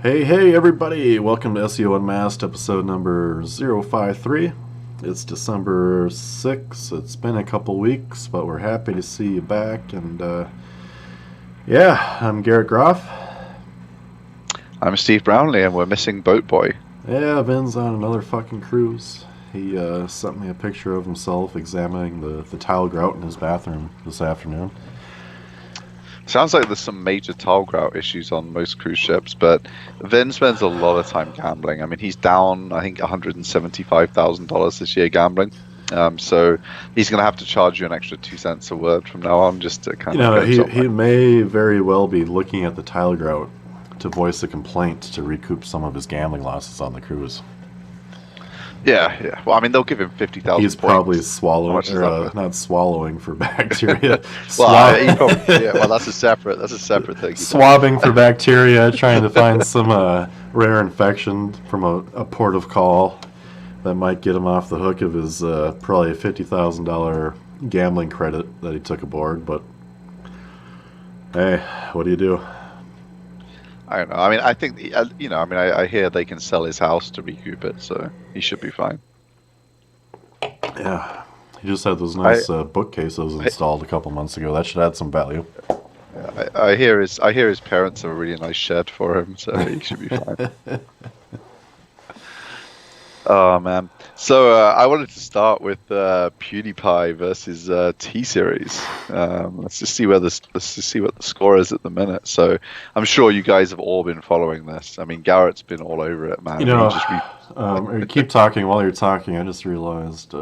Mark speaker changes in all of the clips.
Speaker 1: Hey everybody, welcome to SEO UnMasked episode number 053. It's December 6th. It's been a couple weeks, but we're happy to see you back. And I'm Garrett Groff.
Speaker 2: I'm Steve Brownlee, and we're missing Boat Boy.
Speaker 1: Yeah, Vin's on another fucking cruise. He sent me a picture of himself examining the tile grout in his bathroom this afternoon.
Speaker 2: Sounds like there's some major tile grout issues on most cruise ships, but Vin spends a lot of time gambling. I mean, he's down, I think, $175,000 this year gambling. So he's going to have to charge you an extra 2 cents a word from now on, just to kind of.
Speaker 1: He may very well be looking at the tile grout to voice a complaint to recoup some of his gambling losses on the cruise.
Speaker 2: Yeah. Well, I mean, they'll give him 50,000.
Speaker 1: He's probably swallowing, not swallowing for bacteria.
Speaker 2: Well, that's a separate thing.
Speaker 1: Swabbing for bacteria, trying to find some rare infection from a port of call that might get him off the hook of his probably $50,000 gambling credit that he took aboard. But hey, what do you do?
Speaker 2: I don't know. I mean, I think, I hear they can sell his house to recoup it, so he should be fine.
Speaker 1: Yeah. He just had those nice bookcases installed a couple months ago. That should add some value.
Speaker 2: Yeah, I hear his parents have a really nice shed for him, so he should be fine. Oh man! So I wanted to start with PewDiePie versus T-Series. Let's just see what the score is at the minute. So I'm sure you guys have all been following this. I mean, Garrett's been all over it, man.
Speaker 1: Keep talking while you're talking. I just realized.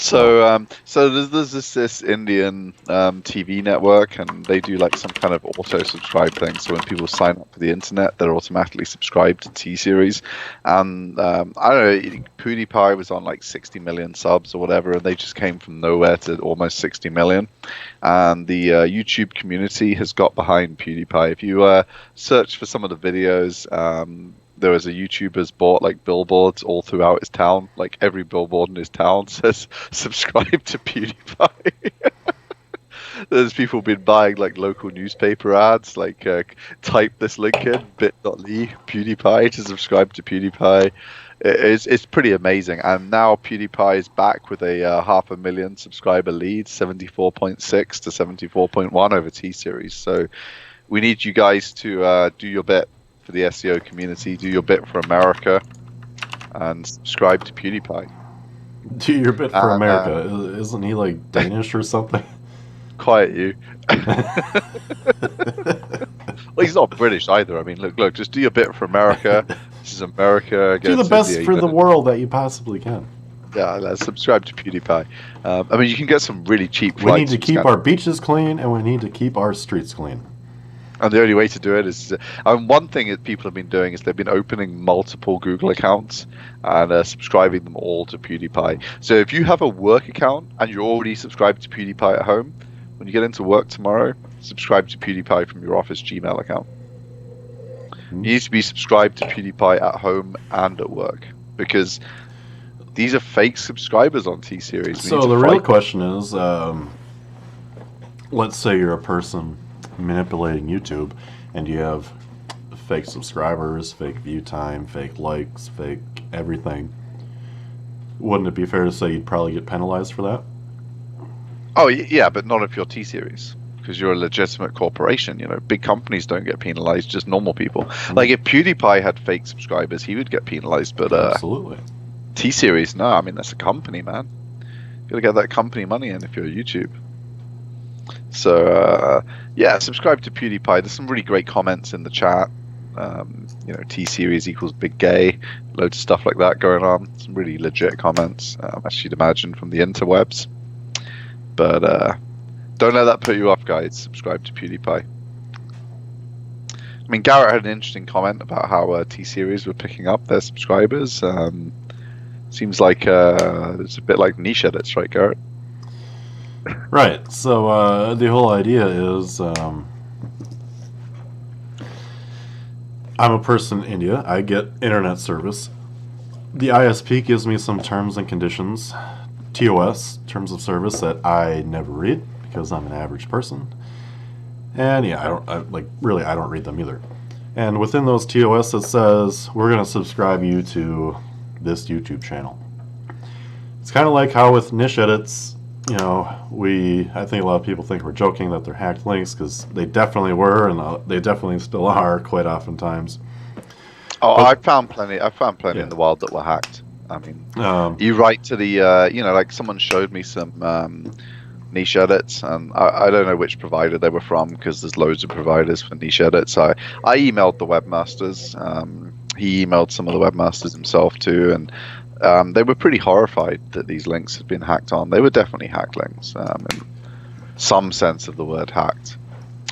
Speaker 2: So there's this Indian TV network, and they do like some kind of auto-subscribe thing. So when people sign up for the internet, they're automatically subscribed to T-Series. And I don't know, PewDiePie was on like 60 million subs or whatever, and they just came from nowhere to almost 60 million. And the YouTube community has got behind PewDiePie. If you search for some of the videos, there was a YouTuber's bought like billboards all throughout his town. Like every billboard in his town says subscribe to PewDiePie. There's people been buying like local newspaper ads, like type this link in bit.ly PewDiePie to subscribe to PewDiePie. It's pretty amazing. And now PewDiePie is back with a 500,000 subscriber lead, 74.6 to 74.1 over T-Series. So we need you guys to do your bit for the SEO community, do your bit for America, and subscribe to PewDiePie.
Speaker 1: Do your bit for America. Isn't he like Danish or something?
Speaker 2: Quiet you. Well, he's not British either. I mean, look, just do your bit for America. This is America.
Speaker 1: Do the best for the world that you possibly can.
Speaker 2: Yeah, let's subscribe to PewDiePie. I mean, you can get some really cheap flights.
Speaker 1: We need to keep our beaches clean, and we need to keep our streets clean.
Speaker 2: And the only way to do it is, one thing that people have been doing is they've been opening multiple Google accounts and subscribing them all to PewDiePie. So if you have a work account and you're already subscribed to PewDiePie at home, when you get into work tomorrow, subscribe to PewDiePie from your office Gmail account. You need to be subscribed to PewDiePie at home and at work, because these are fake subscribers on T-Series.
Speaker 1: So the real question is, let's say you're a person manipulating YouTube and you have fake subscribers, fake view time, fake likes, fake everything. Wouldn't it be fair to say you'd probably get penalized for that?
Speaker 2: Oh yeah, but not if you're T-Series, because you're a legitimate corporation. You know, big companies don't get penalized, just normal people. Like if PewDiePie had fake subscribers, he would get penalized, but
Speaker 1: absolutely.
Speaker 2: T-Series, no. I mean, that's a company, man. You gotta get that company money in if you're YouTube. So subscribe to PewDiePie. There's some really great comments in the chat. T-Series equals big gay. Loads of stuff like that going on. Some really legit comments, as you'd imagine, from the interwebs. But don't let that put you off, guys. Subscribe to PewDiePie. I mean, Garrett had an interesting comment about how T-Series were picking up their subscribers. Seems like it's a bit like niche edits, right, Garrett?
Speaker 1: Right. So the whole idea is I'm a person in India. I get internet service. The ISP gives me some terms and conditions, TOS, terms of service, that I never read because I'm an average person. And yeah, I don't read them either. And within those TOS, it says, we're going to subscribe you to this YouTube channel. It's kind of like how with niche edits, you know, I think a lot of people think we're joking that they're hacked links, because they definitely were, and they definitely still are quite oftentimes.
Speaker 2: Oh, I found plenty
Speaker 1: Yeah.
Speaker 2: in the wild that were hacked. I mean,
Speaker 1: Um,
Speaker 2: you write to the, you know, like someone showed me some niche edits, and I don't know which provider they were from, because there's loads of providers for niche edits. I emailed the webmasters. He emailed some of the webmasters himself too, and they were pretty horrified that these links had been hacked on. They were definitely hacked links, in some sense of the word hacked.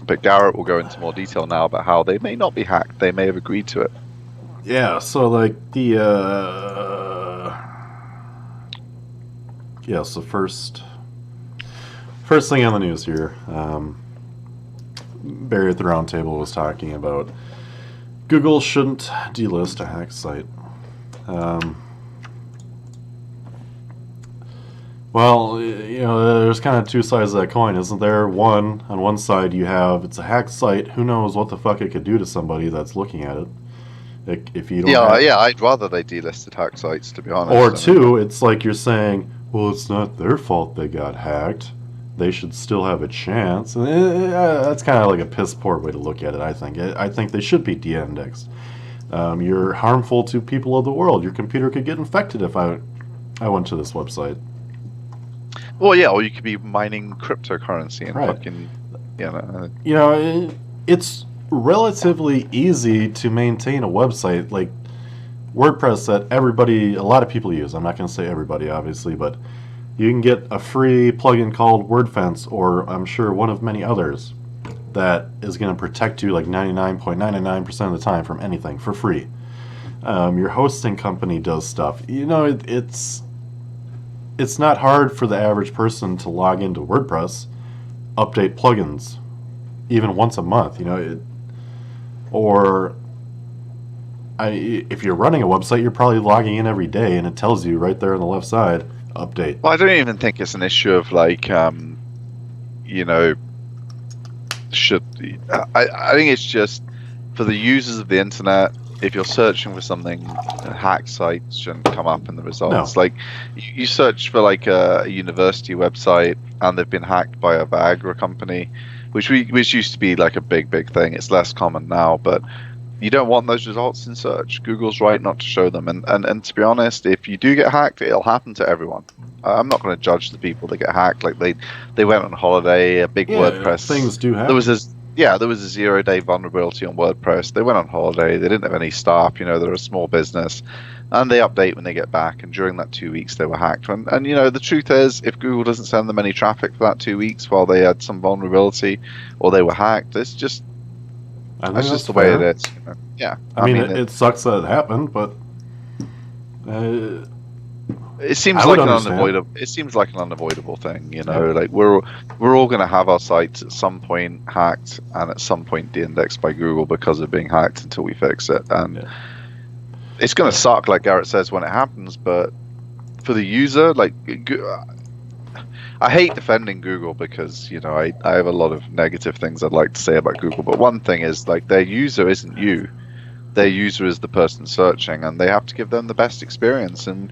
Speaker 2: But Garrett will go into more detail now about how they may not be hacked. They may have agreed to it.
Speaker 1: Yeah, so like the so first thing on the news here, Barry at the Roundtable was talking about Google shouldn't delist a hacked site. Well, you know, there's kind of two sides of that coin, isn't there? One, on one side you have, it's a hacked site, who knows what the fuck it could do to somebody that's looking at it. If you don't
Speaker 2: I'd rather they delisted hack sites, to be honest.
Speaker 1: Or two, it's like you're saying, well, it's not their fault they got hacked. They should still have a chance. And that's kind of like a piss poor way to look at it, I think. I think they should be de-indexed. You're harmful to people of the world. Your computer could get infected if I went to this website.
Speaker 2: Well, yeah, or you could be mining cryptocurrency and
Speaker 1: Right.
Speaker 2: fucking, you know.
Speaker 1: You know, it's relatively easy to maintain a website like WordPress that a lot of people use. I'm not going to say everybody, obviously, but you can get a free plugin called WordFence, or I'm sure one of many others, that is going to protect you like 99.99% of the time from anything for free. Your hosting company does stuff. You know, it's not hard for the average person to log into WordPress, update plugins, even once a month. You know, if you're running a website, you're probably logging in every day, and it tells you right there on the left side, update.
Speaker 2: Well, I don't even think it's an issue of like, you know, I think it's just for the users of the internet. If you're searching for something, hack sites shouldn't come up in the results.
Speaker 1: No.
Speaker 2: Like, you search for like a university website, and they've been hacked by a Viagra company, which used to be like a big thing. It's less common now, but you don't want those results in search. Google's right not to show them. And to be honest, if you do get hacked, it'll happen to everyone. I'm not going to judge the people that get hacked. Like they went on holiday, a big WordPress.
Speaker 1: Things do happen.
Speaker 2: There was a 0-day vulnerability on WordPress. They went on holiday. They didn't have any staff. You know, they're a small business, and they update when they get back. And during that 2 weeks, they were hacked. And you know, the truth is, if Google doesn't send them any traffic for that 2 weeks while they had some vulnerability or they were hacked, it's just the way it is. You know? Yeah.
Speaker 1: I mean, it sucks that it happened, but
Speaker 2: it seems like an unavoidable. It seems like an unavoidable thing, you know. Like we're all going to have our sites at some point hacked and at some point de-indexed by Google because of being hacked until we fix it. And it's going to suck, like Garrett says, when it happens. But for the user, like, I hate defending Google because, you know, I have a lot of negative things I'd like to say about Google. But one thing is, like, their user isn't you. Their user is the person searching, and they have to give them the best experience. And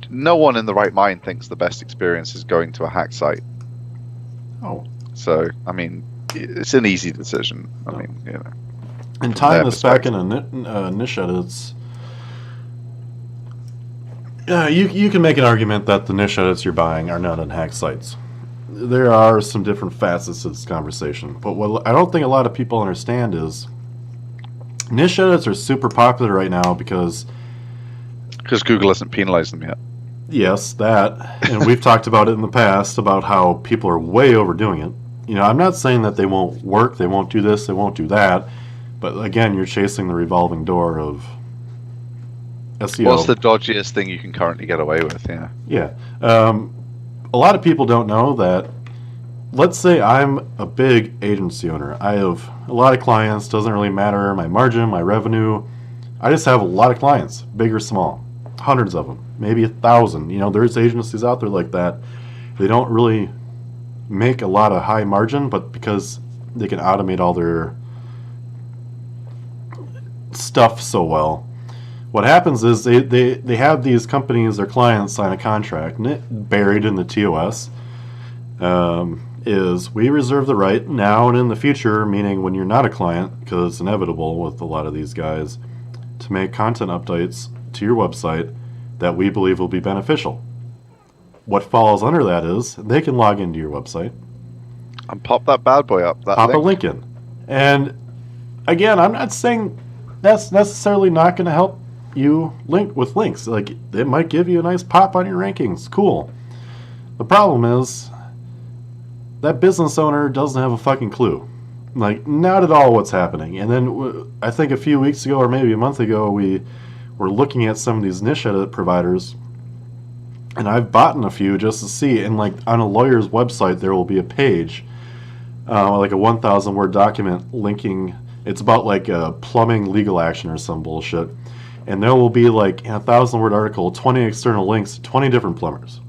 Speaker 2: no one in the right mind thinks the best experience is going to a hack site.
Speaker 1: Oh.
Speaker 2: So, I mean, it's an easy decision. I mean, you know.
Speaker 1: And tying this back into niche edits, you can make an argument that the niche edits you're buying are not on hack sites. There are some different facets to this conversation. But what I don't think a lot of people understand is niche edits are super popular right now because
Speaker 2: Google hasn't penalized them yet.
Speaker 1: Yes, that. And we've talked about it in the past, about how people are way overdoing it. You know, I'm not saying that they won't work, they won't do this, they won't do that. But again, you're chasing the revolving door of SEO.
Speaker 2: What's the dodgiest thing you can currently get away with? Yeah.
Speaker 1: Yeah. A lot of people don't know that. Let's say I'm a big agency owner. I have a lot of clients, doesn't really matter my margin, my revenue. I just have a lot of clients, big or small. Hundreds of them, maybe 1,000. You know, there's agencies out there like that. They don't really make a lot of high margin, but because they can automate all their stuff so well. What happens is they have these companies, their clients, sign a contract, and it buried in the TOS is we reserve the right now and in the future, meaning when you're not a client, because it's inevitable with a lot of these guys, to make content updates to your website that we believe will be beneficial. What falls under that is they can log into your website
Speaker 2: and pop that bad boy up.
Speaker 1: Pop a link in. And again, I'm not saying that's necessarily not going to help you link with links. Like, it might give you a nice pop on your rankings. Cool. The problem is that business owner doesn't have a fucking clue. Like, not at all what's happening. And then I think a few weeks ago or maybe a month ago, we were looking at some of these niche edit providers, and I've bought a few just to see. And like on a lawyer's website, there will be a page, like a 1,000 word document linking. It's about like a plumbing legal action or some bullshit. And there will be like in a 1,000 word article, 20 external links to 20 different plumbers.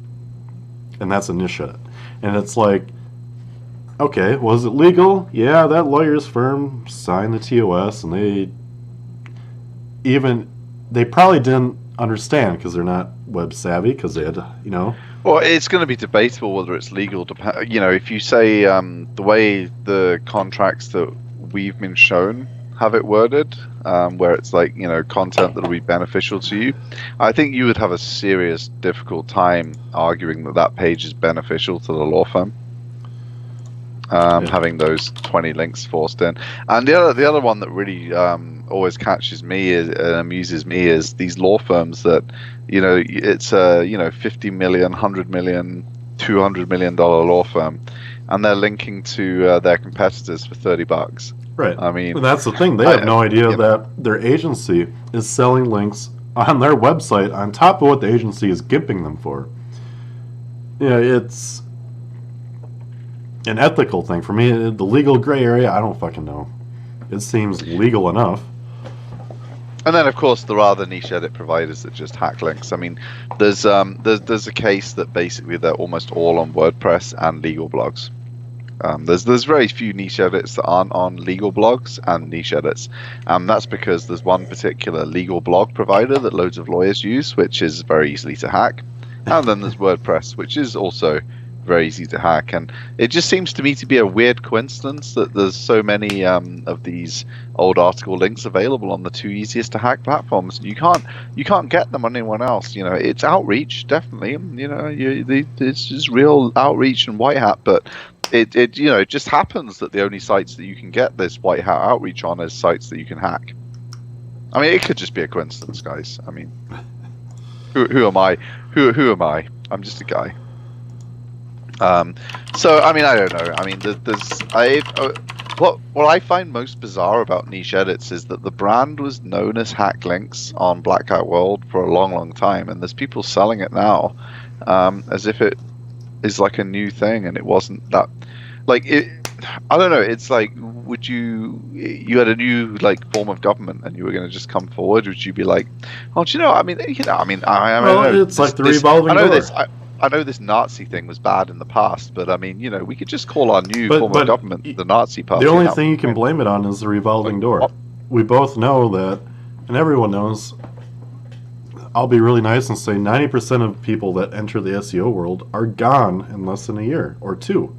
Speaker 1: And that's a niche edit. And it's like, okay, was it legal? Yeah, that lawyer's firm signed the TOS, and they probably didn't understand because they're not web savvy, because they had to,
Speaker 2: Well, it's going to be debatable whether it's legal. If you say the way the contracts that we've been shown have it worded, where it's like, content that will be beneficial to you, I think you would have a serious, difficult time arguing that page is beneficial to the law firm. Having those 20 links forced in. And the other one that really always catches me and amuses me is these law firms that, it's a $50 million, $100 million, $200 million law firm, and they're linking to their competitors for $30.
Speaker 1: Right.
Speaker 2: I mean,
Speaker 1: and that's the thing. They have no idea that their agency is selling links on their website on top of what the agency is gimping them for. It's an ethical thing. For me, the legal gray area, I don't fucking know. It seems legal enough.
Speaker 2: And then, of course, there are the niche edit providers that just hack links. I mean, there's a case that basically they're almost all on WordPress and legal blogs. There's very few niche edits that aren't on legal blogs and niche edits. That's because there's one particular legal blog provider that loads of lawyers use, which is very easily to hack. And then there's WordPress, which is also very easy to hack. And it just seems to me to be a weird coincidence that there's so many of these old article links available on the two easiest to hack platforms. You can't get them on anyone else. It's outreach, definitely. It's just real outreach and white hat, but it just happens that the only sites that you can get this white hat outreach on is sites that you can hack. I mean, it could just be a coincidence, guys. I mean, who am I? Who am I? I'm just a guy. So I mean, I don't know. I mean, what I find most bizarre about niche edits is that the brand was known as hack links on Black Hat World for a long, long time, and there's people selling it now as if it is like a new thing, and it wasn't that. Like it, I don't know. It's like, would you had a new like form of government, and you were going to just come forward? Would you be like, oh, do you know? I mean,
Speaker 1: It's like the revolving door.
Speaker 2: I know this Nazi thing was bad in the past, but I mean, we could just call our new form of government the Nazi Party.
Speaker 1: The only thing you can blame it on is the revolving door. We both know that, and everyone knows. I'll be really nice and say 90% of people that enter the SEO world are gone in less than a year or two.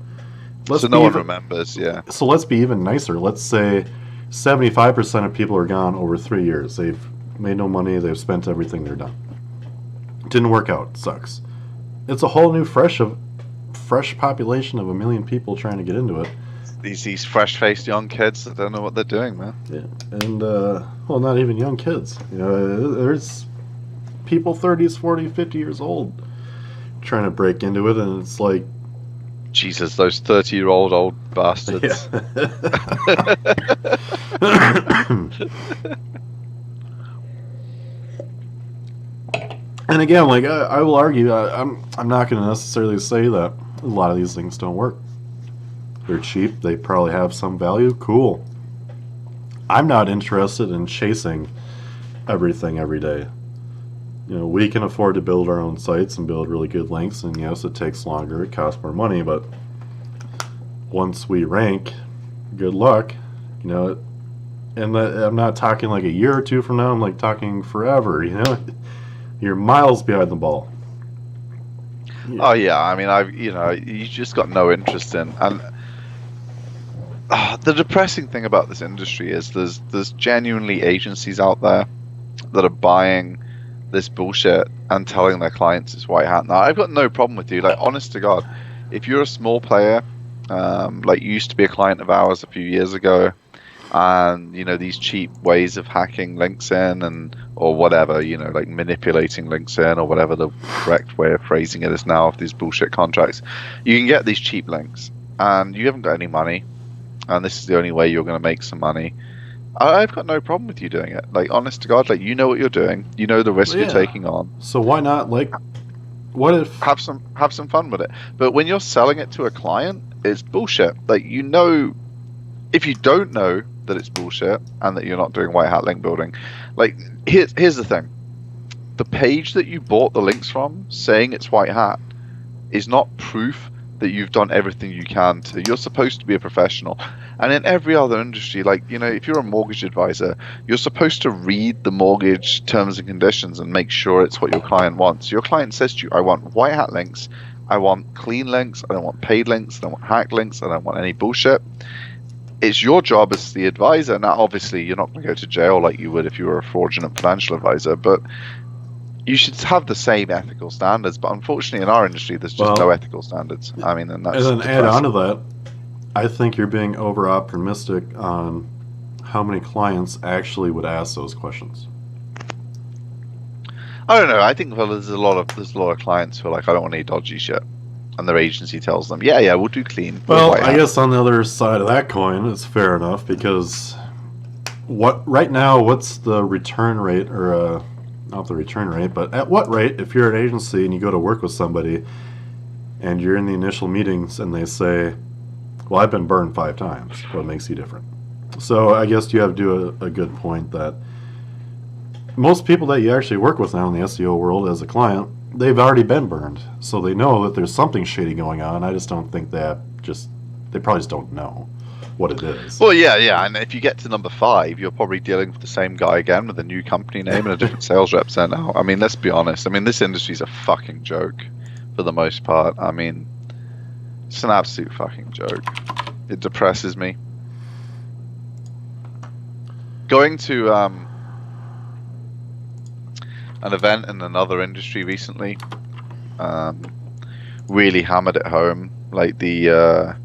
Speaker 2: So no one remembers, yeah.
Speaker 1: So let's be even nicer. Let's say 75% of people are gone over 3 years. They've made no money. They've spent everything. They're done. Didn't work out. Sucks. It's a whole new fresh population of 1 million people trying to get into it.
Speaker 2: These fresh-faced young kids that don't know what they're doing, man.
Speaker 1: Yeah, and well, not even young kids. There's people 30s, 40, 50 years old trying to break into it, and it's like,
Speaker 2: Jesus, those 30-year-old old bastards.
Speaker 1: Yeah. And again, like I will argue, I'm not going to necessarily say that a lot of these things don't work. They're cheap. They probably have some value. Cool. I'm not interested in chasing everything every day. We can afford to build our own sites and build really good links, and yes, it takes longer, it costs more money, but once we rank, good luck. And I'm not talking like a year or two from now. I'm like talking forever. You're miles behind the ball.
Speaker 2: Oh yeah, I mean, you just got no interest in, and the depressing thing about this industry is there's genuinely agencies out there that are buying this bullshit and telling their clients it's white hat. Now, I've got no problem with you. Like, honest to God, if you're a small player, like you used to be a client of ours a few years ago, and these cheap ways of hacking links in or whatever, like manipulating links in or whatever the correct way of phrasing it is now, of these bullshit contracts, you can get these cheap links, and you haven't got any money, and this is the only way you're going to make some money. I've got no problem with you doing it. Like, honest to God, like, you know what you're doing. You know the risk you're taking on.
Speaker 1: So why not, like, what if...
Speaker 2: Have some fun with it. But when you're selling it to a client, it's bullshit. Like, if you don't know that it's bullshit and that you're not doing white hat link building, like, here's the thing. The page that you bought the links from saying it's white hat is not proof that you've done everything you can to. You're supposed to be a professional. And in every other industry, like, if you're a mortgage advisor, you're supposed to read the mortgage terms and conditions and make sure it's what your client wants. Your client says to you, I want white hat links, I want clean links, I don't want paid links, I don't want hacked links, I don't want any bullshit. It's your job as the advisor. Now, obviously, you're not going to go to jail like you would if you were a fraudulent financial advisor, but you should have the same ethical standards. But unfortunately, in our industry, there's just no ethical standards. I mean, and that's
Speaker 1: and then add on to that, I think you're being over optimistic on how many clients actually would ask those questions.
Speaker 2: I don't know. I think there's a lot of clients who are like, I don't want any dodgy shit, and their agency tells them, yeah, we'll do clean.
Speaker 1: Well, I guess on the other side of that coin, it's fair enough, because right now, what's the return rate, or not the return rate, but at what rate, if you're an agency and you go to work with somebody and you're in the initial meetings and they say, well, I've been burned 5 times, what makes you different? So I guess you have to do a good point that most people that you actually work with now in the SEO world as a client, they've already been burned. So they know that there's something shady going on. I just don't think they probably just don't know what it is.
Speaker 2: Well, yeah. And if you get to number 5, you're probably dealing with the same guy again with a new company name and a different sales rep there now. I mean, let's be honest. I mean, this industry's a fucking joke for the most part. I mean, it's an absolute fucking joke. It depresses me. Going to an event in another industry recently really hammered it home. Like the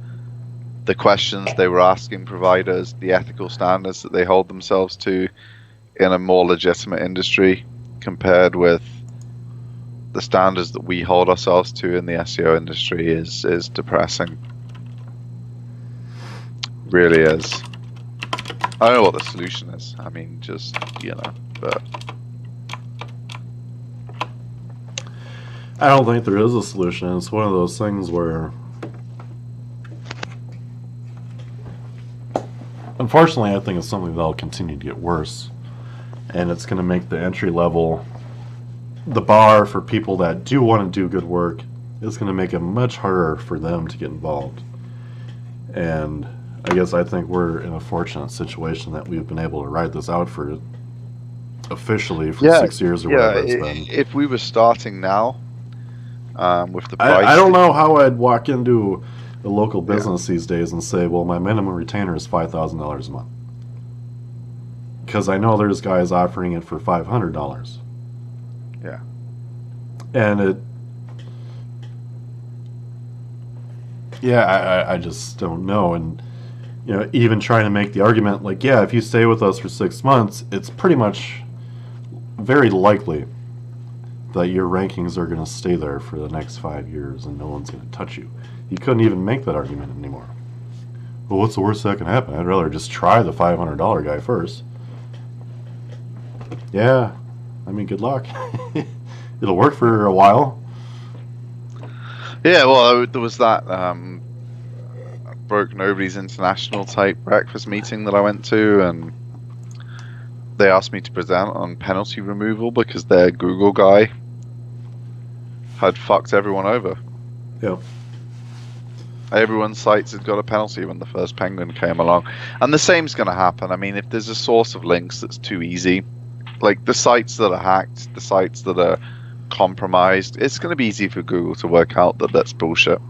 Speaker 2: questions they were asking providers, the ethical standards that they hold themselves to in a more legitimate industry compared with the standards that we hold ourselves to in the SEO industry is depressing. Really is. I don't know what the solution is. I mean, just, but...
Speaker 1: I don't think there is a solution. It's one of those things where, unfortunately, I think it's something that'll continue to get worse. And it's going to make the entry level, the bar for people that do want to do good work, is going to make it much harder for them to get involved. And I guess I think we're in a fortunate situation that we've been able to ride this out for officially for 6 years or whatever it's been.
Speaker 2: If we were starting now, with the price,
Speaker 1: I don't know how I'd walk into a local business these days and say, well, my minimum retainer is $5,000 a month. Because I know there's guys offering it for $500.
Speaker 2: Yeah.
Speaker 1: And I just don't know. And, even trying to make the argument, like, if you stay with us for 6 months, it's pretty much very likely that your rankings are going to stay there for the next 5 years and no one's going to touch you. You couldn't even make that argument anymore. Well, what's the worst that can happen? I'd rather just try the $500 guy first. Yeah, I mean, good luck. It'll work for a while.
Speaker 2: Yeah, well, there was that Broke Nobody's International type breakfast meeting that I went to, and they asked me to present on penalty removal because their Google guy had fucked everyone over.
Speaker 1: Yeah.
Speaker 2: Everyone's sites had got a penalty when the first Penguin came along, and the same's going to happen. I mean, if there's a source of links that's too easy, like the sites that are hacked, the sites that are compromised, it's going to be easy for Google to work out that that's bullshit.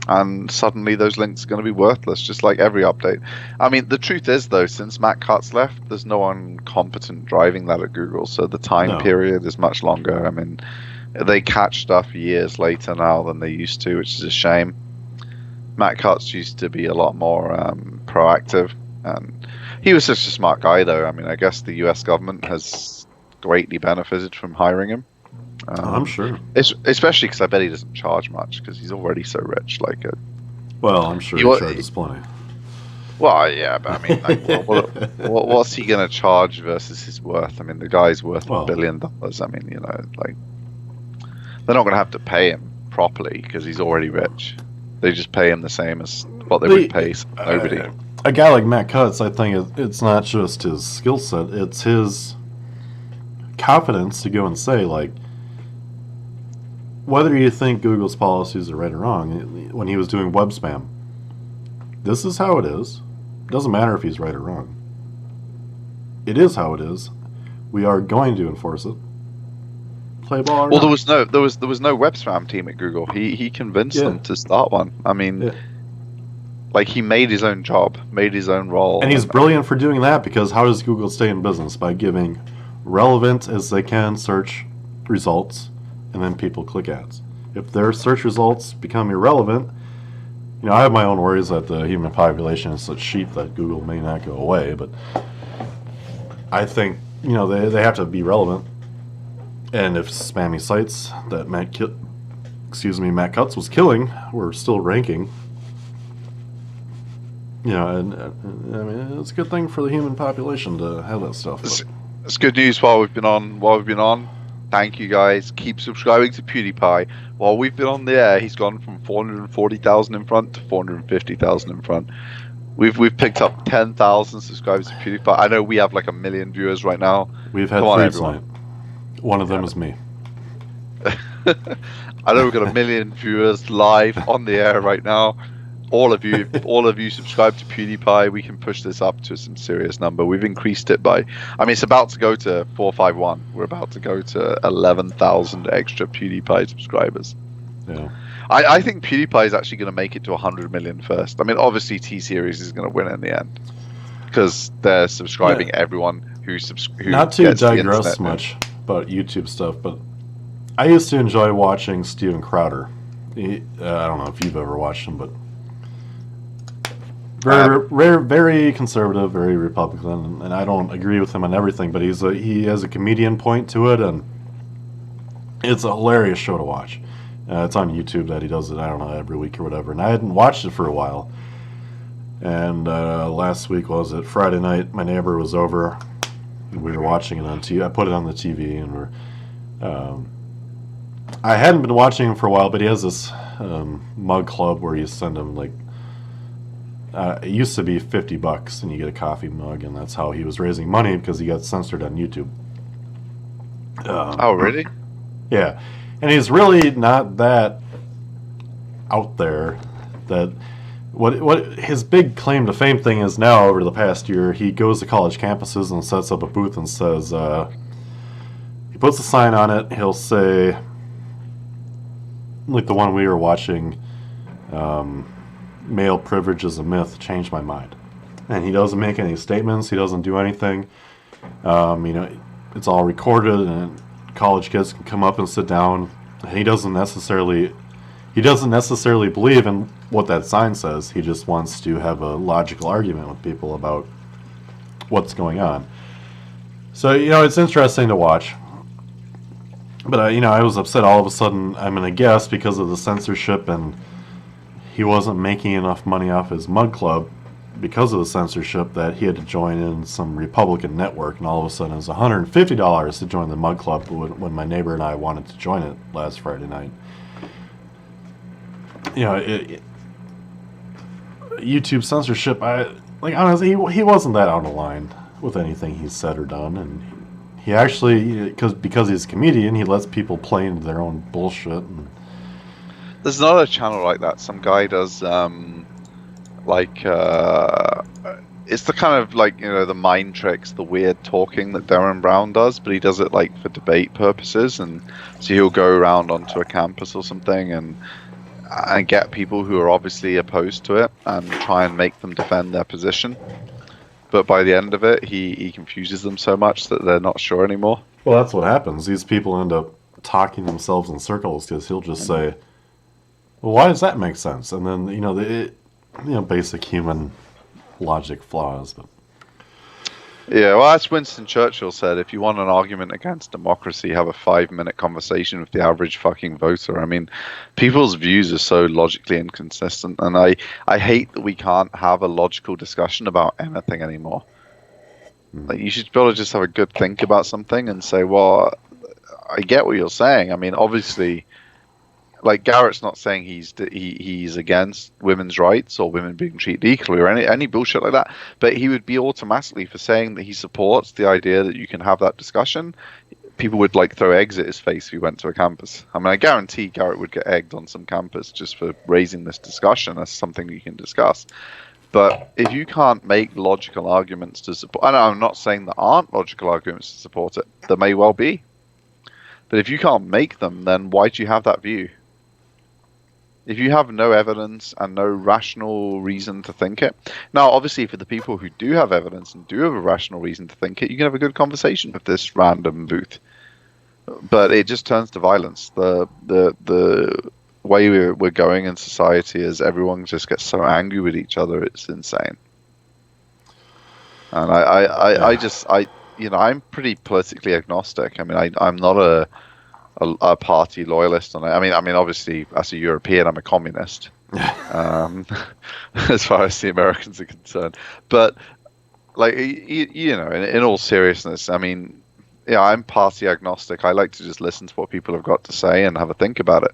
Speaker 2: And suddenly those links are going to be worthless, just like every update. I mean, the truth is, though, since Matt Cutts left, there's no one competent driving that at Google, so the time period is much longer. I mean, they catch stuff years later now than they used to, which is a shame. Matt Cutts used to be a lot more proactive, and he was such a smart guy, though. I mean, I guess the US government has greatly benefited from hiring him.
Speaker 1: I'm sure.
Speaker 2: Especially because I bet he doesn't charge much because he's already so rich.
Speaker 1: Well, I'm sure he charges plenty.
Speaker 2: Well, yeah, but I mean, like, what's he going to charge versus his worth? I mean, the guy's worth $1 billion. I mean, you know, like, they're not going to have to pay him properly because he's already rich. They just pay him the same as what they would pay nobody.
Speaker 1: A guy like Matt Cutts, I think it's not just his skill set; it's his confidence to go and say, like, whether you think Google's policies are right or wrong, when he was doing web spam, this is how it is. It doesn't matter if he's right or wrong. It is how it is. We are going to enforce it. Play ball.
Speaker 2: Well, there was no web spam team at Google. He convinced them to start one. I mean, like, he made his own job, made his own role,
Speaker 1: and he's brilliant for doing that, because how does Google stay in business? By giving relevant as they can search results, and then people click ads. If their search results become irrelevant, you know, I have my own worries that the human population is such sheep that Google may not go away, but I think, you know, they have to be relevant. And if spammy sites that Matt Cutts was killing were still ranking, you know, and I mean, it's a good thing for the human population to have that stuff.
Speaker 2: It's good news while we've been on. Thank you, guys. Keep subscribing to PewDiePie. While we've been on the air, he's gone from 440,000 in front to 450,000 in front. We've picked up 10,000 subscribers to PewDiePie. I know we have like 1 million viewers right now.
Speaker 1: We've had three tonight. One of them is me.
Speaker 2: I know we've got 1 million viewers live on the air right now. All of you subscribe to PewDiePie. We can push this up to some serious number. We've increased it by, I mean, it's about to go to 451. We're about to go to 11,000 extra PewDiePie subscribers.
Speaker 1: Yeah.
Speaker 2: I think PewDiePie is actually going to make it to 100 million first. I mean, obviously T-Series is going to win in the end because they're subscribing everyone who
Speaker 1: not to digress much about YouTube stuff, but I used to enjoy watching Steven Crowder. I don't know if you've ever watched him, but very conservative, very Republican, and I don't agree with him on everything, but he has a comedian point to it, and it's a hilarious show to watch. It's on YouTube that he does it, I don't know, every week or whatever, and I hadn't watched it for a while. And last week, was it Friday night, my neighbor was over, and we were watching it on TV. I put it on the TV, and I hadn't been watching him for a while, but he has this mug club where you send him, like, it used to be $50 and you get a coffee mug, and that's how he was raising money because he got censored on YouTube.
Speaker 2: Oh, really?
Speaker 1: Yeah, and he's really not that out there. That what his big claim to fame thing is now. Over the past year, he goes to college campuses and sets up a booth and says, he puts a sign on it. He'll say, like the one we were watching. Male privilege is a myth, changed my mind. And he doesn't make any statements, he doesn't do anything. You know, it's all recorded, and college kids can come up and sit down, and he doesn't necessarily believe in what that sign says. He just wants to have a logical argument with people about what's going on. So, you know, it's interesting to watch. But you know, I was upset all of a sudden. I'm gonna guess because of the censorship, and he wasn't making enough money off his mug club because of the censorship, that he had to join in some Republican network, and all of a sudden it was $150 to join the mug club when my neighbor and I wanted to join it last Friday night. You know, YouTube censorship, honestly, he wasn't that out of line with anything he said or done, and he actually, because he's a comedian, he lets people play into their own bullshit. And
Speaker 2: There's another channel like that. Some guy does like it's the kind of like, the mind tricks, the weird talking that Darren Brown does, but he does it like for debate purposes, and so he'll go around onto a campus or something and get people who are obviously opposed to it and try and make them defend their position. But by the end of it, he confuses them so much that they're not sure anymore.
Speaker 1: Well, that's what happens. These people end up talking themselves in circles because he'll just say, "Well, why does that make sense?" And then basic human logic flaws. But
Speaker 2: Yeah, well, as Winston Churchill said, if you want an argument against democracy, have a 5-minute conversation with the average fucking voter. I mean, people's views are so logically inconsistent, and I hate that we can't have a logical discussion about anything anymore. Like, you should be able to just have a good think about something and say, well, I get what you're saying. I mean, obviously, like, Garrett's not saying he's against women's rights or women being treated equally or any bullshit like that, but he would be automatically, for saying that he supports the idea that you can have that discussion, people would like throw eggs at his face if he went to a campus. I mean, I guarantee Garrett would get egged on some campus just for raising this discussion as something you can discuss. But if you can't make logical arguments to support, and I'm not saying there aren't logical arguments to support it, there may well be, but if you can't make them, then why do you have that view? If you have no evidence and no rational reason to think it. Now, obviously, for the people who do have evidence and do have a rational reason to think it, you can have a good conversation with this random booth. But it just turns to violence. The way we're going in society is everyone just gets so angry with each other, it's insane. And I'm pretty politically agnostic. I mean, I'm not a party loyalist on it. I mean, obviously, as a European, I'm a communist, as far as the Americans are concerned. But, like, in all seriousness, I mean, yeah, I'm party agnostic. I like to just listen to what people have got to say and have a think about it.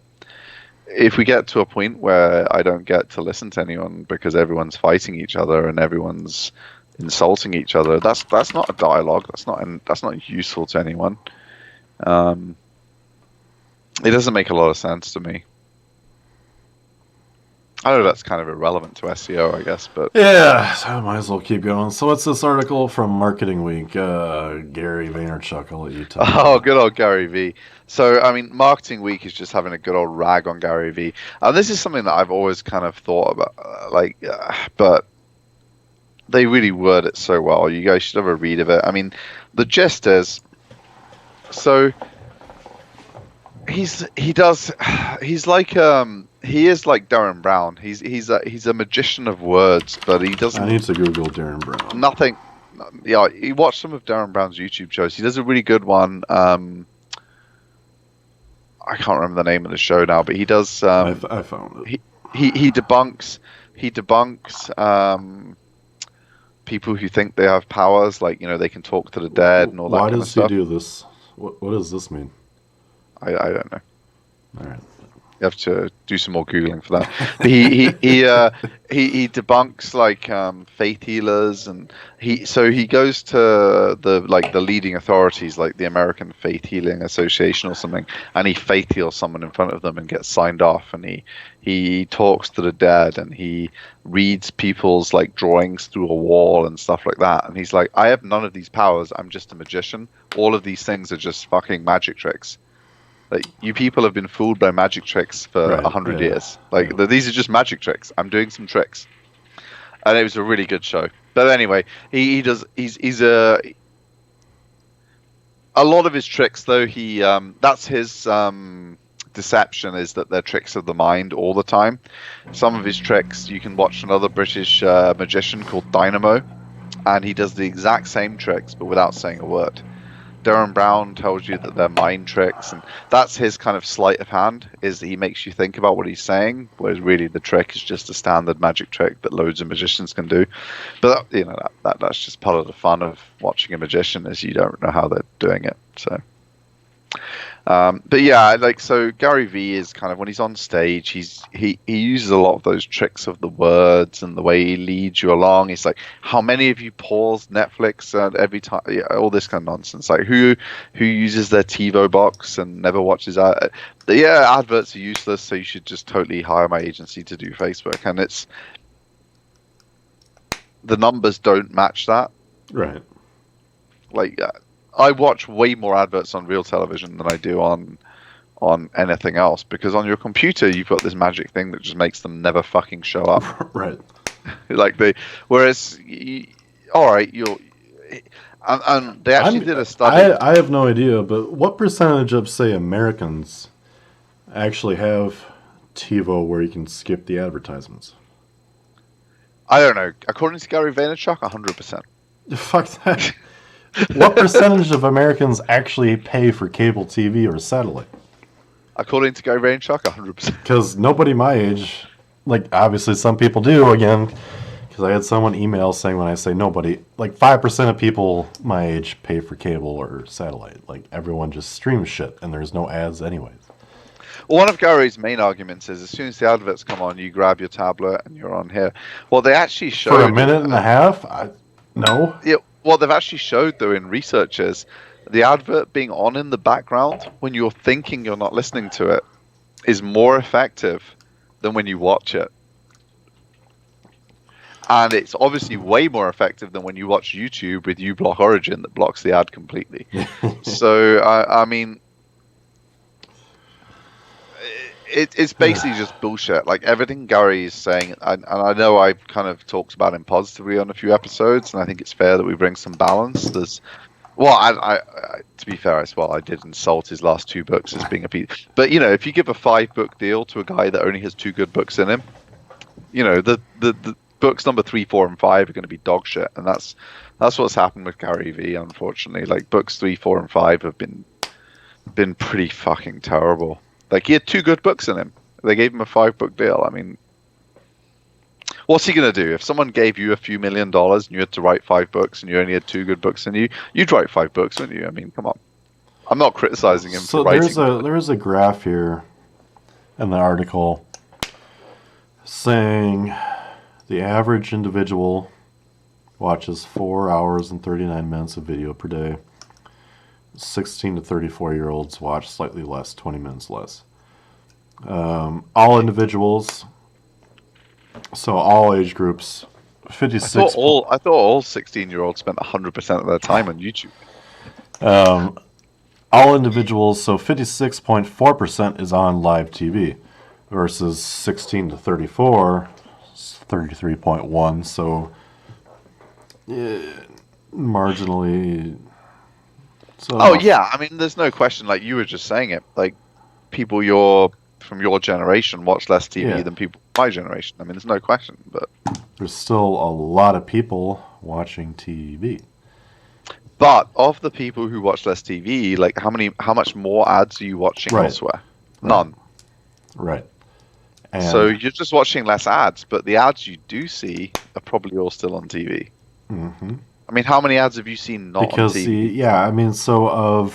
Speaker 2: If we get to a point where I don't get to listen to anyone because everyone's fighting each other and everyone's insulting each other, that's not a dialogue. That's not useful to anyone. It doesn't make a lot of sense to me. I know that's kind of irrelevant to SEO, I guess, but
Speaker 1: yeah, so I might as well keep going. So what's this article from Marketing Week? Gary Vaynerchuk, I'll let you tell.
Speaker 2: Oh, good old Gary V. So, I mean, Marketing Week is just having a good old rag on Gary V. This is something that I've always kind of thought about, but they really word it so well. You guys should have a read of it. I mean, the gist is, so he is like Darren Brown. He's a magician of words, but he doesn't.
Speaker 1: I need to Google Darren Brown.
Speaker 2: Nothing. Yeah, you watch some of Darren Brown's YouTube shows. He does a really good one. I can't remember the name of the show now, but he does.
Speaker 1: I found it.
Speaker 2: He debunks people who think they have powers, like, they can talk to the dead and all that.
Speaker 1: Why
Speaker 2: kind
Speaker 1: does
Speaker 2: of stuff.
Speaker 1: he do this? What does this mean?
Speaker 2: I don't know.
Speaker 1: All right.
Speaker 2: You have to do some more googling for that. But he debunks like faith healers, and he goes to the leading authorities, like the American Faith Healing Association or something, and he faith heals someone in front of them and gets signed off, and he talks to the dead, and he reads people's like drawings through a wall and stuff like that, and he's like, I have none of these powers. I'm just a magician. All of these things are just fucking magic tricks. Like, you people have been fooled by magic tricks for 100 years. Like, these are just magic tricks. I'm doing some tricks, and it was a really good show. But anyway, he's a lot of his tricks, though. That's his deception, is that they're tricks of the mind all the time. Some of his tricks, you can watch another British magician called Dynamo, and he does the exact same tricks but without saying a word. Darren Brown tells you that they're mind tricks, and that's his kind of sleight of hand, is that he makes you think about what he's saying, whereas really the trick is just a standard magic trick that loads of magicians can do. But that's just part of the fun of watching a magician, is you don't know how they're doing it. So But yeah, like, so Gary Vee is kind of, when he's on stage, he uses a lot of those tricks of the words and the way he leads you along. He's like, how many of you pause Netflix every time? Yeah, all this kind of nonsense. Like, who uses their TiVo box and never watches yeah, adverts are useless, so you should just totally hire my agency to do Facebook. And it's, the numbers don't match that.
Speaker 1: Right.
Speaker 2: Like, I watch way more adverts on real television than I do on anything else, because on your computer you've got this magic thing that just makes them never fucking show up.
Speaker 1: Right.
Speaker 2: Like whereas all right, and they actually did a study.
Speaker 1: I have no idea, but what percentage of, say, Americans actually have TiVo where you can skip the advertisements?
Speaker 2: I don't know. According to Gary Vaynerchuk, 100%.
Speaker 1: Fuck that. What percentage of Americans actually pay for cable TV or satellite?
Speaker 2: According to Gary Vaynerchuk, 100%.
Speaker 1: Because nobody my age, like, obviously some people do, again, because I had someone email saying, when I say nobody, like 5% of people my age pay for cable or satellite. Like, everyone just streams shit, and there's no ads anyways.
Speaker 2: Well, one of Gary's main arguments is, as soon as the adverts come on, you grab your tablet and you're on here. Well, they actually showed...
Speaker 1: For a minute and a half? No.
Speaker 2: Yeah, what they've actually showed, though, in research is the advert being on in the background when you're thinking you're not listening to it is more effective than when you watch it. And it's obviously way more effective than when you watch YouTube with uBlock Origin that blocks the ad completely. So, I mean... It's basically just bullshit. Like, everything Gary is saying, and I know I've kind of talked about him positively on a few episodes, and I think it's fair that we bring some balance. I to be fair as well, I did insult his last 2 books as being a piece. But, you know, if you give a 5-book deal to a guy that only has 2 good books in him, you know, the books number 3, 4, and 5 are going to be dog shit, and that's what's happened with Gary Vee, unfortunately. Like, books 3, 4, and 5 have been pretty fucking terrible. Like, he had 2 good books in him. They gave him a 5-book deal. I mean, what's he going to do? If someone gave you a few $1 million and you had to write 5 books and you only had 2 good books in you, you'd write 5 books, wouldn't you? I mean, come on. I'm not criticizing him for writing.
Speaker 1: So there's a graph here in the article saying the average individual watches 4 hours and 39 minutes of video per day. 16 to 34-year-olds watch slightly less, 20 minutes less. All individuals, so all age groups, 56.
Speaker 2: I thought all 16-year-olds spent 100% of their time on YouTube.
Speaker 1: All individuals, so 56.4% is on live TV versus 16 to 34, 33.1. So marginally. So,
Speaker 2: yeah, I mean, there's no question. Like, you were just saying it. Like, people from your generation watch less TV than people my generation. I mean, there's no question. But
Speaker 1: there's still a lot of people watching TV.
Speaker 2: But of the people who watch less TV, like, how much more ads are you watching elsewhere? None.
Speaker 1: Right.
Speaker 2: And so you're just watching less ads, but the ads you do see are probably all still on TV.
Speaker 1: Mm-hmm.
Speaker 2: I mean, how many ads have you seen not on TV?
Speaker 1: I mean, so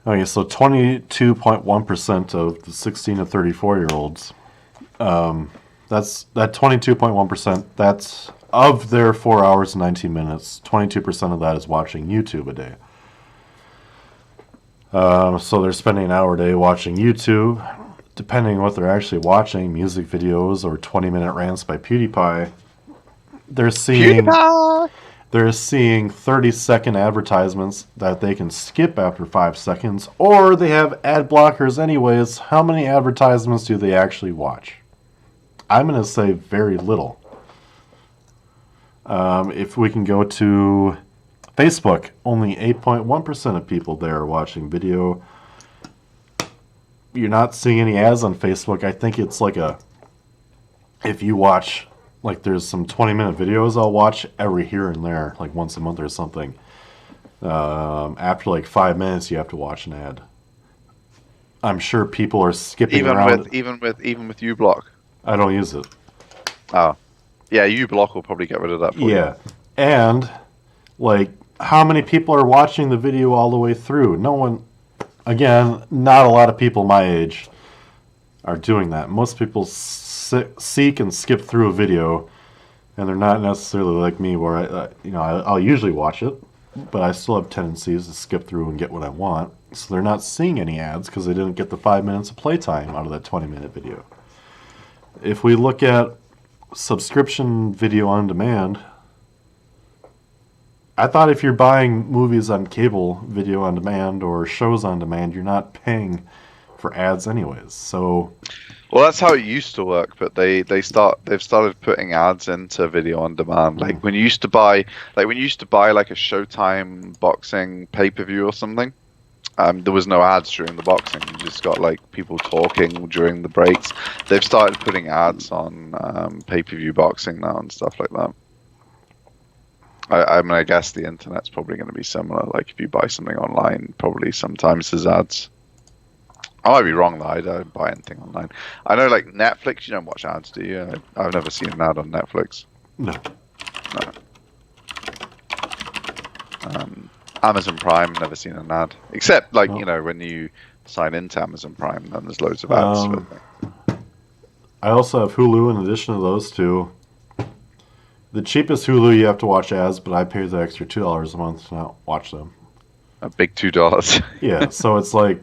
Speaker 1: 22.1% of the 16 to 34-year-olds, that's that 22.1%, that's of their 4 hours and 19 minutes, 22% of that is watching YouTube a day. So they're spending an hour a day watching YouTube. Depending on what they're actually watching, music videos or 20-minute rants by PewDiePie, they're seeing 30-second advertisements that they can skip after 5 seconds, or they have ad blockers anyways. How many advertisements do they actually watch? I'm going to say very little. If we can go to Facebook, only 8.1% of people there are watching video. You're not seeing any ads on Facebook. I think it's like if you watch, like, there's some 20-minute videos I'll watch every here and there, like once a month or something. After like 5 minutes, you have to watch an ad. I'm sure people are skipping around.
Speaker 2: Even with uBlock.
Speaker 1: I don't use it.
Speaker 2: Oh, yeah, uBlock will probably get rid of that for you.
Speaker 1: Yeah, and like, how many people are watching the video all the way through? No one. again, not a lot of people my age are doing that. Most people seek and skip through a video, and they're not necessarily like me, where I'll usually watch it, but I still have tendencies to skip through and get what I want. So they're not seeing any ads because they didn't get the 5 minutes of playtime out of that 20-minute video. If we look at subscription video on demand, I thought if you're buying movies on cable video on demand or shows on demand, you're not paying for ads anyways. So,
Speaker 2: well, that's how it used to work, but they've started putting ads into video on demand. Like when you used to buy like a Showtime boxing pay-per-view or something, there was no ads during the boxing. You just got like people talking during the breaks. They've started putting ads on pay-per-view boxing now and stuff like that. I mean, I guess the internet's probably going to be similar. Like if you buy something online, probably sometimes there's ads. I might be wrong though. I don't buy anything online. I know, like Netflix, you don't watch ads, do you? I've never seen an ad on Netflix.
Speaker 1: No.
Speaker 2: Amazon Prime, never seen an ad. Except, like, when you sign into Amazon Prime, then there's loads of ads.
Speaker 1: I also have Hulu in addition to those two. The cheapest Hulu you have to watch ads, but I pay the extra $2 a month to not watch them.
Speaker 2: A big $2.
Speaker 1: Yeah, so it's like,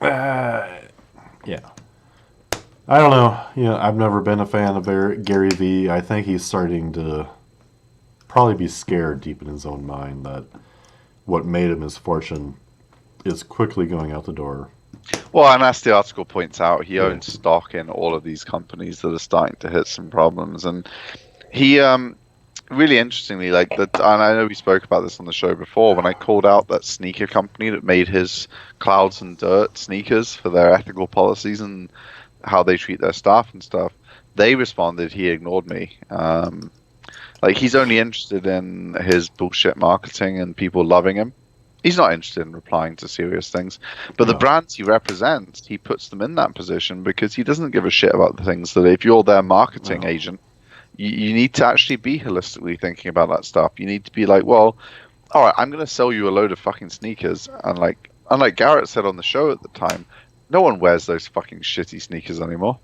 Speaker 1: yeah. I don't know. I've never been a fan of Gary Vee. I think he's starting to probably be scared deep in his own mind that what made him his fortune is quickly going out the door.
Speaker 2: Well, and as the article points out, he owns stock in all of these companies that are starting to hit some problems. And he, really interestingly, like that, and I know we spoke about this on the show before, when I called out that sneaker company that made his Clouds and Dirt sneakers for their ethical policies and how they treat their staff and stuff, they responded, he ignored me. Like, he's only interested in his bullshit marketing and people loving him. He's not interested in replying to serious things. But the brands he represents, he puts them in that position because he doesn't give a shit about the things that if you're their marketing agent, you need to actually be holistically thinking about that stuff. You need to be like, well, all right, I'm going to sell you a load of fucking sneakers. And like, unlike Garrett said on the show at the time, no one wears those fucking shitty sneakers anymore.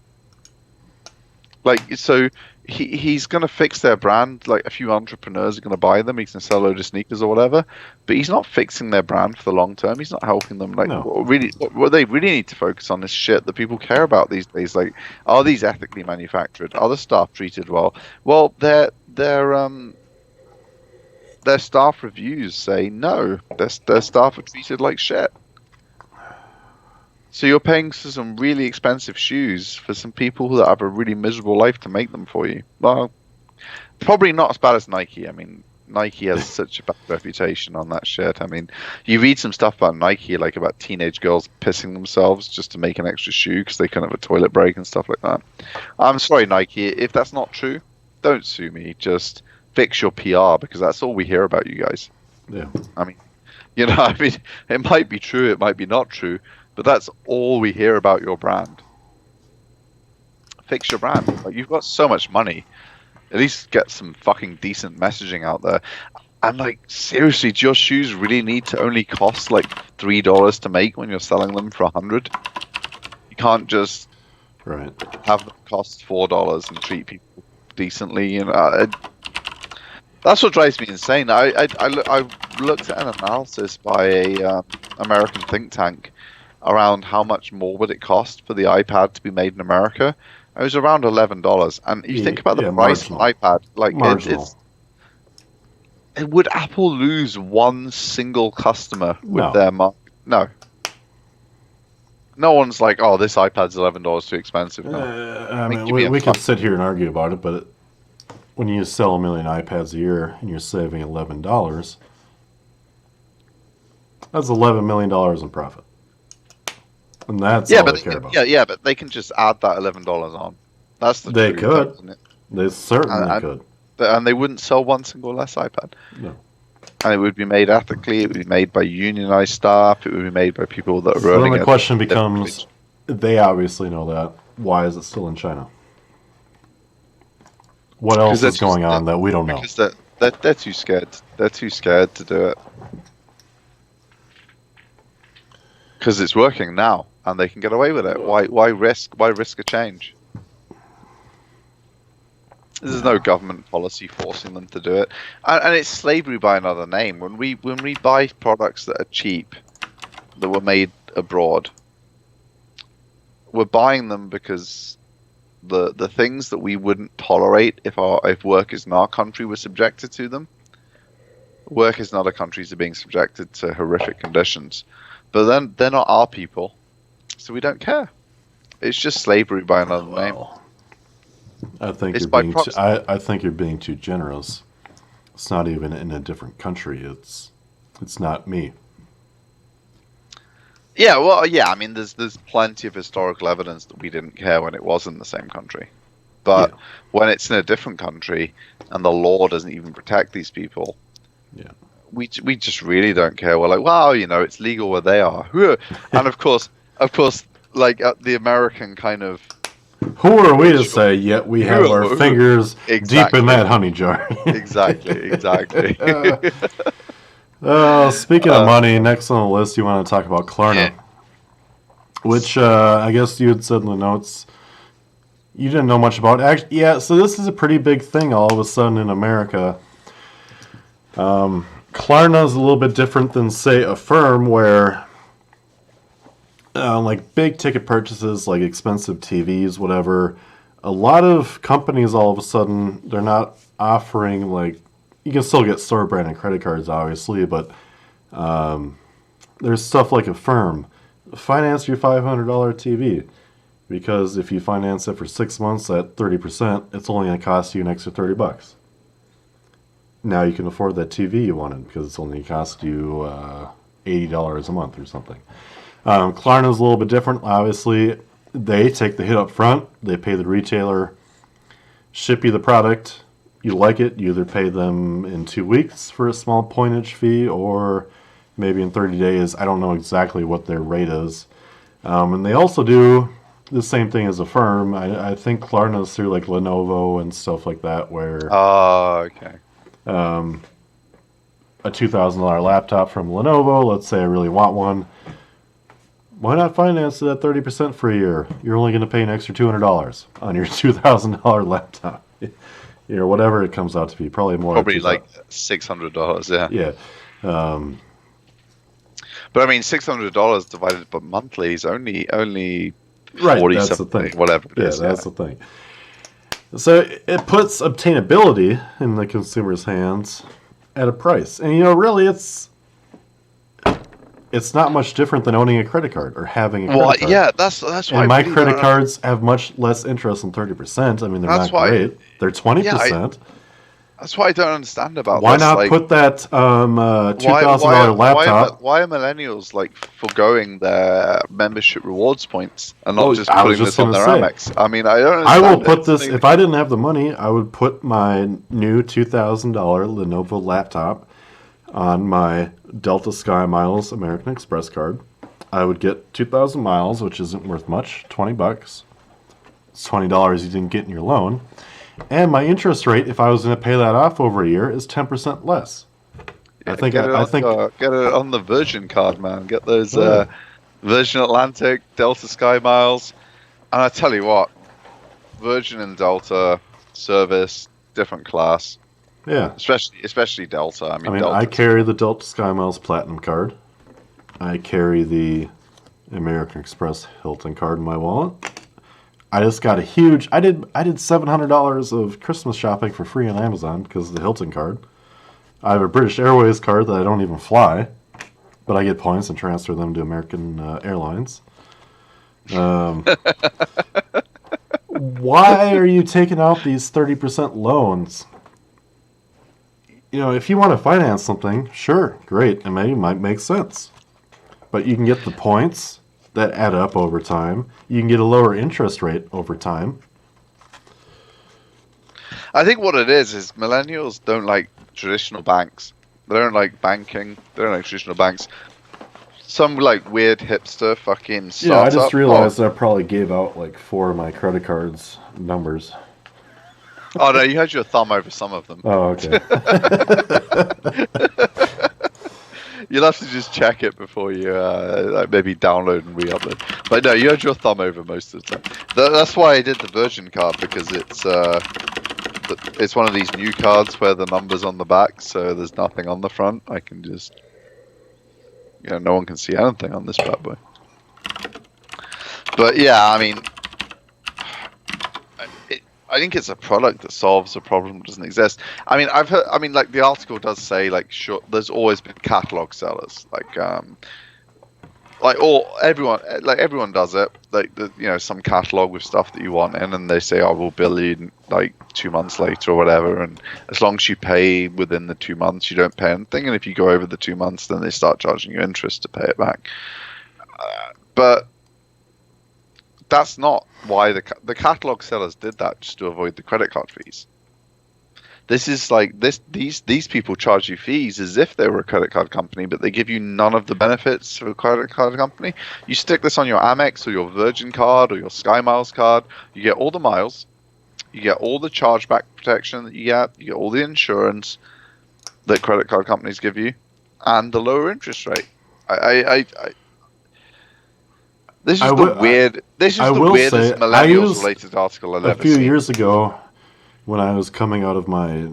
Speaker 2: Like, so he's going to fix their brand. Like, a few entrepreneurs are going to buy them. He's going to sell a load of sneakers or whatever. But he's not fixing their brand for the long term. He's not helping them. Like, what they really need to focus on is shit that people care about these days. Like, are these ethically manufactured? Are the staff treated well? Well, their staff reviews say no. Their staff are treated like shit. So you're paying for some really expensive shoes for some people that have a really miserable life to make them for you. Well, probably not as bad as Nike. I mean, Nike has such a bad reputation on that shit. I mean, you read some stuff about Nike, like about teenage girls pissing themselves just to make an extra shoe because they couldn't have a toilet break and stuff like that. I'm sorry, Nike. If that's not true, don't sue me. Just fix your PR because that's all we hear about you guys.
Speaker 1: Yeah.
Speaker 2: I mean, it might be true, it might be not true. But that's all we hear about your brand. Fix your brand. Like, you've got so much money. At least get some fucking decent messaging out there. And like, seriously, do your shoes really need to only cost like $3 to make when you're selling them for $100? You can't just have them cost $4 and treat people decently. That's what drives me insane. I looked at an analysis by a American think tank around how much more would it cost for the iPad to be made in America. It was around $11, and you think about the price of an iPad, like would Apple lose one single customer with their market? No. No one's like, oh, this iPad's $11 too expensive. No.
Speaker 1: I mean, we could sit here and argue about it, but when you sell 1 million iPads a year and you're saving $11, that's $11 million in profit. And that's all they care about.
Speaker 2: Yeah, but they can just add that $11 on. That's the
Speaker 1: They could. Isn't it? They certainly could.
Speaker 2: And they wouldn't sell one single less iPad.
Speaker 1: No.
Speaker 2: And it would be made ethically. It would be made by unionized staff. It would be made by people that are earning.
Speaker 1: Then the question becomes, they obviously know that. Why is it still in China? What else is going on that we don't know?
Speaker 2: Because they're too scared. They're too scared to do it. Because it's working now, and they can get away with it. Why risk? Why risk a change? There's no government policy forcing them to do it, and it's slavery by another name. When we buy products that are cheap, that were made abroad, we're buying them because the things that we wouldn't tolerate if workers in our country were subjected to them. Workers in other countries are being subjected to horrific conditions, but then they're not our people, so we don't care. It's just slavery by another name.
Speaker 1: I think I think you're being too generous. It's not even in a different country. It's not me.
Speaker 2: Yeah, well, yeah. I mean, there's plenty of historical evidence that we didn't care when it was in the same country, but when it's in a different country and the law doesn't even protect these people, we just really don't care. We're like, wow, it's legal where they are, and of course, like the American kind of.
Speaker 1: Who are we to say? Yet we have our fingers deep in that honey jar.
Speaker 2: Exactly.
Speaker 1: Speaking of money, next on the list, you want to talk about Klarna, which I guess you had said in the notes you didn't know much about. Actually, yeah. So this is a pretty big thing all of a sudden in America. Klarna is a little bit different than, say, a firm where. Like big ticket purchases, like expensive TVs, whatever. A lot of companies all of a sudden, they're not offering, like, you can still get store branded credit cards, obviously, but there's stuff like Affirm. Finance your $500 TV, because if you finance it for 6 months at 30%, it's only going to cost you an extra $30. Now you can afford that TV you wanted because it's only cost you $80 a month or something. Klarna is a little bit different. Obviously, they take the hit up front. They pay the retailer, ship you the product. You like it, you either pay them in 2 weeks for a small pointage fee or maybe in 30 days. I don't know exactly what their rate is. And they also do the same thing as a firm. I think Klarna is through like Lenovo and stuff like that where...
Speaker 2: Oh, okay.
Speaker 1: A $2,000 laptop from Lenovo, let's say I really want one. Why not finance it at 30% for a year? You're only going to pay an extra $200 on your $2,000 laptop. Whatever it comes out to be. Probably more.
Speaker 2: Probably like $600, yeah.
Speaker 1: Yeah.
Speaker 2: But I mean, $600 divided by monthly is only
Speaker 1: right,
Speaker 2: 40
Speaker 1: that's
Speaker 2: something,
Speaker 1: the thing.
Speaker 2: Whatever it is.
Speaker 1: That's the thing. So it puts obtainability in the consumer's hands at a price. And, really, it's not much different than owning a credit card or having a credit card.
Speaker 2: Yeah, that's why.
Speaker 1: And my credit cards have much less interest than 30%. I mean, they're not great. They're 20%.
Speaker 2: That's what I don't understand about
Speaker 1: why
Speaker 2: this.
Speaker 1: Not put that $2,000 laptop?
Speaker 2: Why are millennials foregoing their membership rewards points and not just putting this on their Amex? I mean, I don't understand.
Speaker 1: I will put this, if I didn't have the money, I would put my new $2,000 Lenovo laptop on my Delta Sky Miles American Express card. I would get 2,000 miles, which isn't worth much, $20. It's $20 you didn't get in your loan. And my interest rate, if I was going to pay that off over a year, is 10% less.
Speaker 2: Yeah, get it on the Virgin card, man. Get those Virgin Atlantic, Delta Sky Miles. And I tell you what, Virgin and Delta service, different class.
Speaker 1: Yeah,
Speaker 2: especially Delta. I mean,
Speaker 1: I carry the Delta Sky Miles Platinum card. I carry the American Express Hilton card in my wallet. I just got a huge. I did $700 of Christmas shopping for free on Amazon because of the Hilton card. I have a British Airways card that I don't even fly, but I get points and transfer them to American Airlines. Why are you taking out these 30% loans? If you want to finance something, sure, great, it might make sense. But you can get the points that add up over time. You can get a lower interest rate over time.
Speaker 2: I think what it is millennials don't like traditional banks. They don't like banking. They don't like traditional banks. Some like weird hipster fucking startup.
Speaker 1: Yeah, I just realized I probably gave out like 4 of my credit cards numbers.
Speaker 2: Oh no, you had your thumb over some of them.
Speaker 1: Oh, okay.
Speaker 2: You're have to just check it before you like maybe download and re-upload. But no, you had your thumb over most of the time. That's why I did the Virgin card, because it's one of these new cards where the number's on the back, so there's nothing on the front. I can just, no one can see anything on this bad boy. But yeah, I mean, I think it's a product that solves a problem that doesn't exist. I mean, I've heard. I mean, like the article does say, like, sure, there's always been catalog sellers, everyone does it. Like, some catalog with stuff that you want in, and they say, "I will bill you like 2 months later or whatever." And as long as you pay within the 2 months, you don't pay anything. And if you go over the 2 months, then they start charging you interest to pay it back. But that's not why the catalog sellers did that, just to avoid the credit card fees. This is like these people charge you fees as if they were a credit card company, but they give you none of the benefits of a credit card company. You stick this on your Amex or your Virgin card or your Sky Miles card, you get all the miles, you get all the chargeback protection that you get all the insurance that credit card companies give you, and the lower interest rate. This is the weirdest millennials-related article I've ever seen.
Speaker 1: A few years ago, when I was coming out of my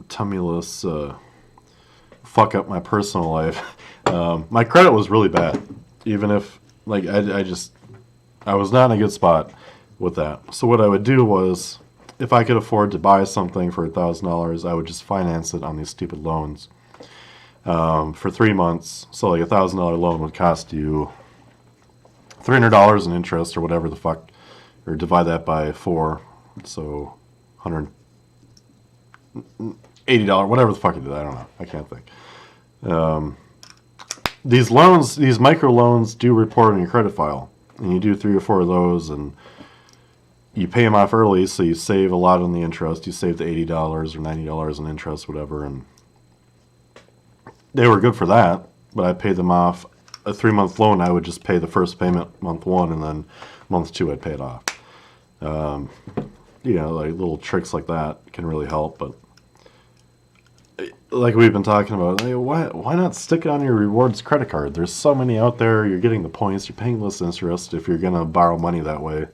Speaker 1: tumulus fuck up my personal life, my credit was really bad. Even if, like, I was not in a good spot with that. So what I would do was, if I could afford to buy something for $1,000, I would just finance it on these stupid loans for 3 months. So like $1,000 loan would cost you $300 in interest or whatever the fuck, or divide that by 4, so $180, whatever the fuck it is. I don't know. I can't think. These loans, these micro loans, do report on your credit file, and you do 3 or 4 of those, and you pay them off early, so you save a lot on the interest. You save the $80 or $90 in interest, whatever, and they were good for that. But I paid them off. A 3-month loan, I would just pay the first payment month 1, and then month 2 I'd pay it off. Like little tricks like that can really help. But like we've been talking about, why not stick it on your rewards credit card? There's so many out there. You're getting the points. You're paying less interest if you're gonna borrow money that way.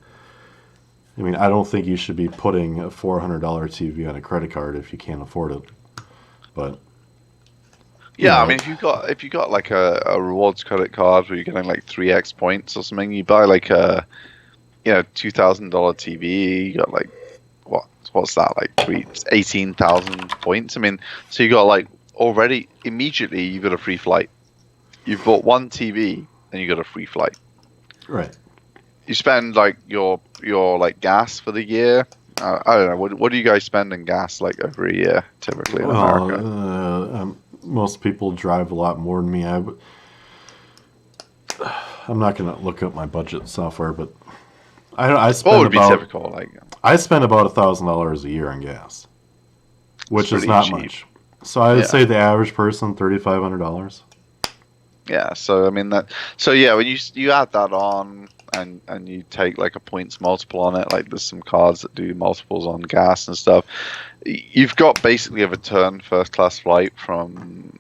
Speaker 1: I mean, I don't think you should be putting a $400 TV on a credit card if you can't afford it. But
Speaker 2: yeah, I mean, if you got like a rewards credit card where you're getting like 3x points or something, you buy like a $2,000 TV, you got like what's that, like 18,000 points. I mean, so you got like already immediately you got a free flight. You've bought one TV and you got a free flight.
Speaker 1: Right.
Speaker 2: You spend like your like gas for the year. I don't know. What do you guys spend in gas like over a year typically in America?
Speaker 1: Most people drive a lot more than me. I'm not going to look up my budget software, but I spend
Speaker 2: what would be typical? Like,
Speaker 1: I spend about $1,000 a year on gas, which is not cheap. Much. So I would say the average person, $3,500.
Speaker 2: Yeah. So I mean that. So yeah, when you add that on and you take like a points multiple on it, like there's some cards that do multiples on gas and stuff. You've got basically a return first class flight from